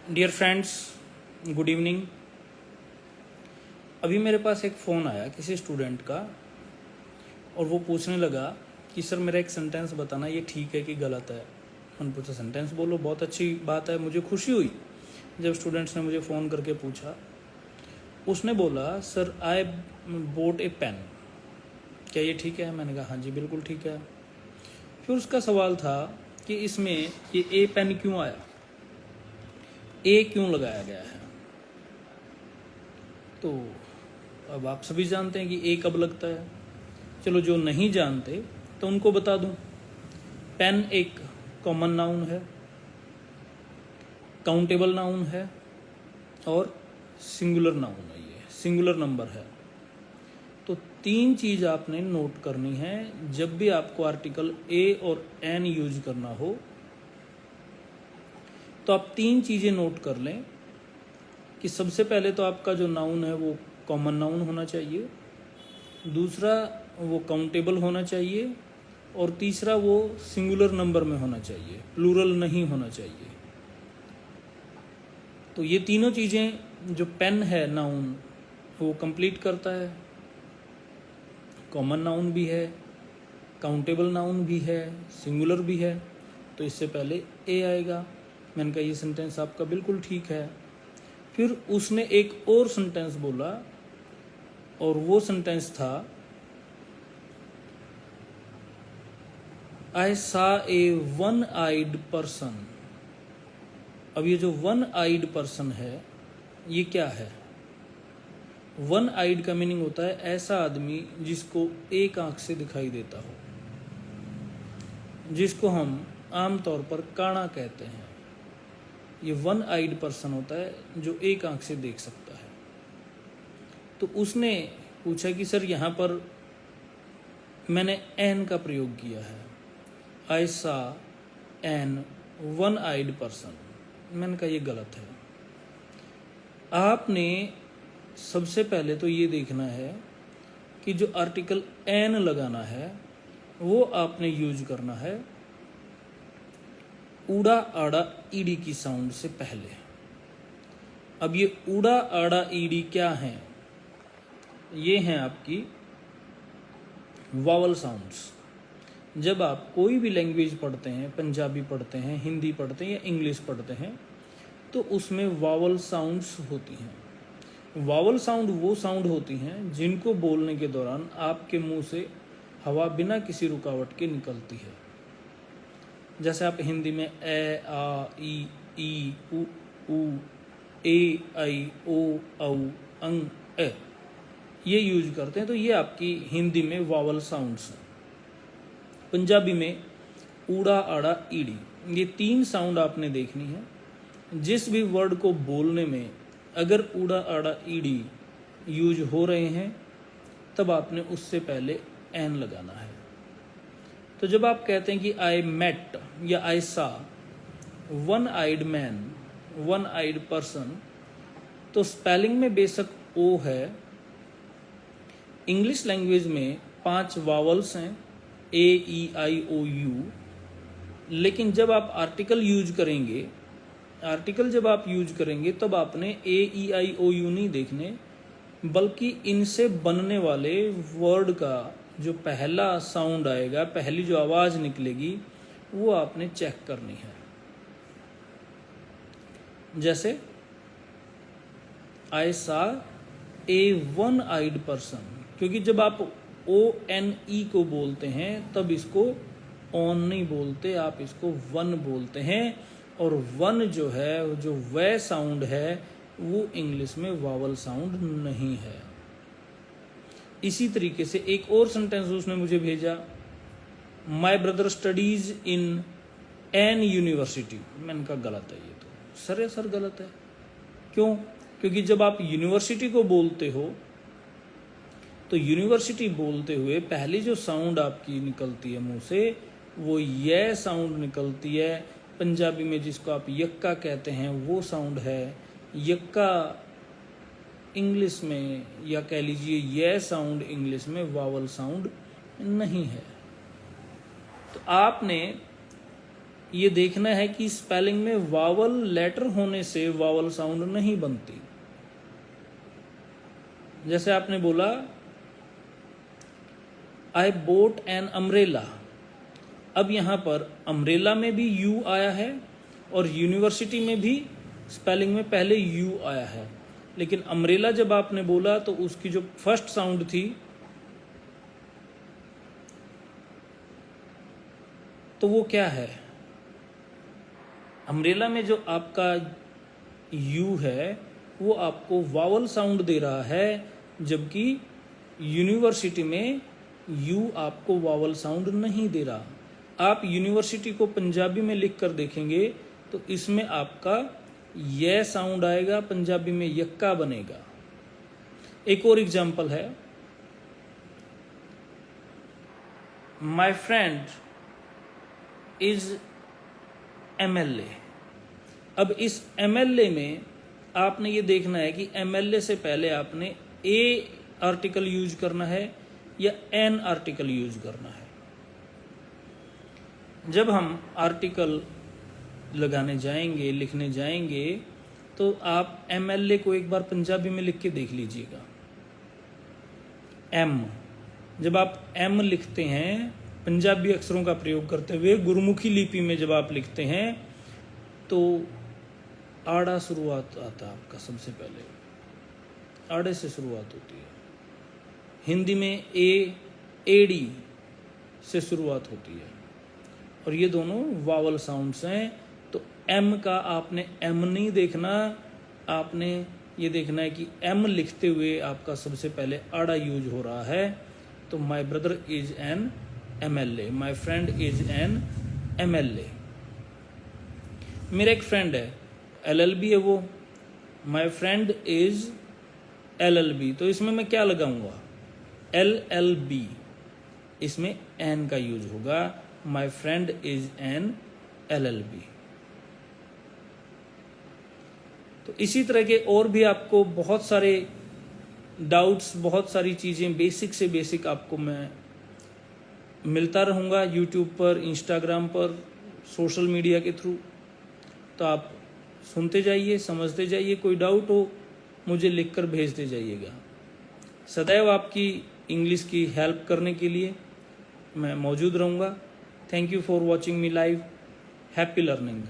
Dear friends, good evening. अभी मेरे पास एक फ़ोन आया किसी स्टूडेंट का और वो पूछने लगा कि सर मेरा एक सेंटेंस बताना, ये ठीक है कि गलत है। मैंने पूछा सेंटेंस बोलो, बहुत अच्छी बात है। मुझे खुशी हुई जब स्टूडेंट्स ने मुझे फ़ोन करके पूछा। उसने बोला sir I bought a pen, क्या ये ठीक है? मैंने कहा हाँ जी बिल्कुल ठीक है। फिर उसका सवाल था कि इसमें ये ए पेन क्यों आया, ए क्यों लगाया गया है। तो अब आप सभी जानते हैं कि ए कब लगता है। चलो जो नहीं जानते तो उनको बता दूं। पेन एक कॉमन नाउन है, काउंटेबल नाउन है और सिंगुलर नाउन है, ये सिंगुलर नंबर है। तो तीन चीज़ आपने नोट करनी है जब भी आपको आर्टिकल ए और एन यूज करना हो। तो आप तीन चीज़ें नोट कर लें कि सबसे पहले तो आपका जो नाउन है वो कॉमन नाउन होना चाहिए, दूसरा वो काउंटेबल होना चाहिए और तीसरा वो सिंगुलर नंबर में होना चाहिए, प्लूरल नहीं होना चाहिए। तो ये तीनों चीज़ें जो पेन है नाउन वो कंप्लीट करता है। कॉमन नाउन भी है, काउंटेबल नाउन भी है, सिंगुलर भी है। तो इससे पहले ए आएगा। मैंने कहा ये सेंटेंस आपका बिल्कुल ठीक है। फिर उसने एक और सेंटेंस बोला और वो सेंटेंस था आई सा ए वन आइड पर्सन। अब ये जो वन आइड पर्सन है ये क्या है? वन आइड का मीनिंग होता है ऐसा आदमी जिसको एक आंख से दिखाई देता हो, जिसको हम आमतौर पर काना कहते हैं। ये वन आइड पर्सन होता है जो एक आंख से देख सकता है। तो उसने पूछा कि सर यहाँ पर मैंने एन का प्रयोग किया है, आई सा एन वन आइड पर्सन। मैंने कहा ये गलत है। आपने सबसे पहले तो ये देखना है कि जो आर्टिकल एन लगाना है वो आपने यूज करना है ऊड़ा आड़ा ईडी की साउंड से पहले। अब ये ऊड़ा आड़ा ईडी क्या है? ये हैं आपकी वावल साउंड्स। जब आप कोई भी लैंग्वेज पढ़ते हैं, पंजाबी पढ़ते हैं, हिंदी पढ़ते हैं या इंग्लिश पढ़ते हैं, तो उसमें वावल साउंड्स होती हैं। वावल साउंड वो साउंड होती हैं जिनको बोलने के दौरान आपके मुंह से हवा बिना किसी रुकावट के निकलती है। जैसे आप हिंदी में ए आ ई उ ए आई ओ औ अंग ए ये यूज करते हैं। तो ये आपकी हिंदी में वावल साउंड्स हैं। पंजाबी में ऊड़ा आड़ा ईडी, ये तीन साउंड आपने देखनी है। जिस भी वर्ड को बोलने में अगर ऊड़ा आड़ा ईडी यूज हो रहे हैं तब आपने उससे पहले एन लगाना है। तो जब आप कहते हैं कि आई मेट या I saw one eyed man, one eyed person, तो स्पेलिंग में बेशक ओ है। इंग्लिश लैंग्वेज में 5 वावल्स हैं, ए ई आई ओ यू। लेकिन जब आप आर्टिकल यूज करेंगे, आर्टिकल जब आप यूज करेंगे तब आपने ए ई आई ओ यू नहीं देखने, बल्कि इनसे बनने वाले वर्ड का जो पहला साउंड आएगा, पहली जो आवाज़ निकलेगी, वो आपने चेक करनी है। जैसे आई सा ए वन आइड पर्सन, क्योंकि जब आप ओ एन ई को बोलते हैं तब इसको ऑन नहीं बोलते, आप इसको वन बोलते हैं। और वन जो है, जो वह साउंड है, वो इंग्लिश में वावल साउंड नहीं है। इसी तरीके से एक और सेंटेंस उसने मुझे भेजा, my brother studies in an university. मैंने कहा गलत है, ये तो सरासर गलत है। क्यों? क्योंकि जब आप यूनिवर्सिटी को बोलते हो तो यूनिवर्सिटी बोलते हुए पहली जो साउंड आपकी निकलती है मुंह से वो ये साउंड निकलती है। पंजाबी में जिसको आप यक्का कहते हैं वो साउंड है। यक्का इंग्लिश में, या कह लीजिए ये साउंड इंग्लिश में वावल साउंड नहीं है। तो आपने ये देखना है कि स्पेलिंग में वावल लेटर होने से वावल साउंड नहीं बनती। जैसे आपने बोला आई बोट एन अम्ब्रेला, अब यहां पर अम्ब्रेला में भी यू आया है और यूनिवर्सिटी में भी स्पेलिंग में पहले यू आया है, लेकिन अम्ब्रेला जब आपने बोला तो उसकी जो फर्स्ट साउंड थी तो वो क्या है, अम्ब्रेला में जो आपका यू है वो आपको वावल साउंड दे रहा है, जबकि यूनिवर्सिटी में यू आपको वावल साउंड नहीं दे रहा। आप यूनिवर्सिटी को पंजाबी में लिख कर देखेंगे तो इसमें आपका यह साउंड आएगा, पंजाबी में यक्का बनेगा। एक और एग्जाम्पल है, माई फ्रेंड इज एमएलए। अब इस एमएलए में आपने ये देखना है कि एमएलए से पहले आपने ए आर्टिकल यूज करना है या एन आर्टिकल यूज करना है। जब हम आर्टिकल लगाने जाएंगे, लिखने जाएंगे, तो आप एमएलए को एक बार पंजाबी में लिख के देख लीजिएगा। एम, जब आप एम लिखते हैं पंजाबी अक्षरों का प्रयोग करते हुए गुरुमुखी लिपि में जब आप लिखते हैं तो आड़ा शुरुआत आता है आपका, सबसे पहले आड़े से शुरुआत होती है। हिंदी में एडी से शुरुआत होती है और ये दोनों वावल साउंड्स हैं। तो एम का आपने एम नहीं देखना, आपने ये देखना है कि एम लिखते हुए आपका सबसे पहले आड़ा यूज हो रहा है। तो my brother is an MLA, my friend is an MLA. मेरा एक फ्रेंड है, एलएलबी है वो, माई फ्रेंड इज एलएलबी, तो इसमें मैं क्या लगाऊंगा, एलएलबी, इसमें एन का यूज होगा, my friend is an LLB. तो इसी तरह के और भी आपको बहुत सारे डाउट्स, बहुत सारी चीज़ें बेसिक से बेसिक आपको मैं मिलता रहूँगा यूट्यूब पर, इंस्टाग्राम पर, सोशल मीडिया के थ्रू। तो आप सुनते जाइए, समझते जाइए, कोई डाउट हो मुझे लिखकर भेजते जाइएगा। सदैव आपकी इंग्लिश की हेल्प करने के लिए मैं मौजूद रहूँगा। Thank you for watching me live. Happy learning.